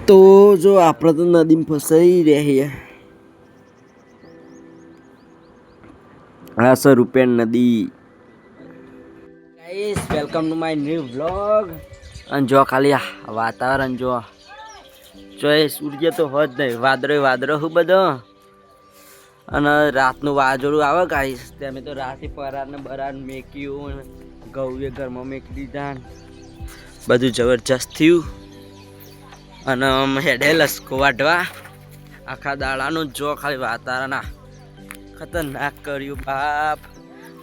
તો જો આપણે તો નદીમાં ફસાઈ રહ્યા. હા સર, રૂપેણ નદી. Guys, welcome to my new vlog. અને જો ખાલી વાતાવરણ જો સૂર્ય તો હોત નહીં, વાદળો હું બધો. અને રાતનું વાજોડું આવે ગાઈસ, તમે તો રાતે પરારને બરાર મેક્યું, ઘઉં ઘરમાં મેકી દીધા, બધું જબરજસ્ત થયું. અને હેડે લસકો વાઢવા આખા દાડાનું જો ખાલી વાતાવરણ ખતરનાક કર્યું બાપ.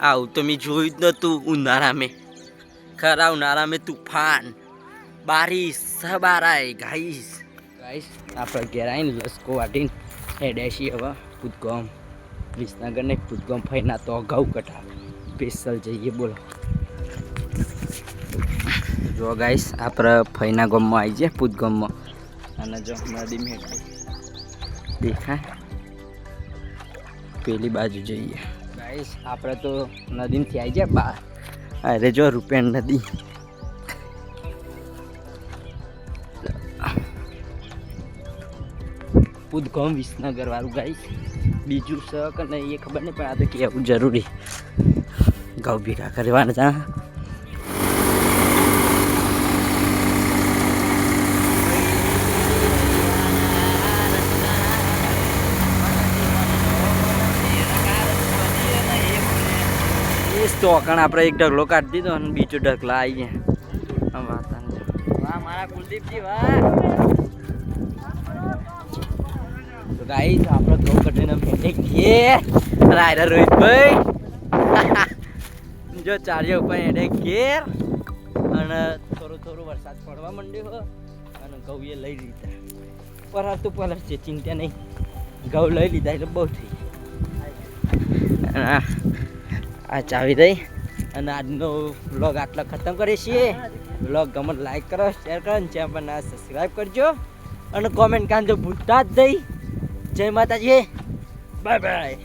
આવું તો મેં જોયું જ નહોતું ઉનાળામાં. ખરા ઉનાળામાં તુફાન બારીશ સબારાય ગાઈસ. આપણે ઘેર આવીને લસકો વાટીને હેડે છીએ હવે પૂતગોમ. વિસનગર ને પૂતગોમ ફરીના તો ઘઉં કટા સ્પેશિયલ જઈએ. બોલો જો ગાઈસ, આપણે ફઈના ગામમાં આવી જાય પૂતગોમમાં. અને જો નદી મેળવી દેખાય, પેલી બાજુ જઈએ ગાઈસ. આપણે તો નદીમાંથી આવી જાય બહાર. અરે જો રૂપેણ નદી. પૂતગોમ વિસનગર વાળું ગાઈસ. બીજું છે કે નહીં એ ખબર નહીં, પણ આ તો કહેવું જરૂરી. ઘઉં ભેગા કરવાના હતા. ચોકણ આપણે એક ઢગલો કાઢી દીધો અને બીજો ઢગલા આવી ગયા. વાહ મારા કુલદીપજી વાહ. તો ગાઈસ, આપણે ઘઉં કઢીને ફેંકી ઘેર. અને આયરા રોહિતભાઈ જો ચાર્યો ઉપર હેડે ઘેર. અને થોડો વરસાદ પડવા માંડ્યો અને ઘઉં એ લઈ લીધા. પરાર તો પલર છે, ચિંતા નહીં. ઘઉં લઈ લીધા એટલે બહુ થઈ. આ ચાવી દઈ અને આજનો વ્લોગ આટલા ખતમ કરીએ છીએ. વ્લોગ ગમે લાઈક કરો, શેર કરો અને ચેનલ સબસ્ક્રાઈબ કરજો. અને કોમેન્ટ કાંજો ભૂલતા જ નહીં. જય માતાજી, બાય બાય.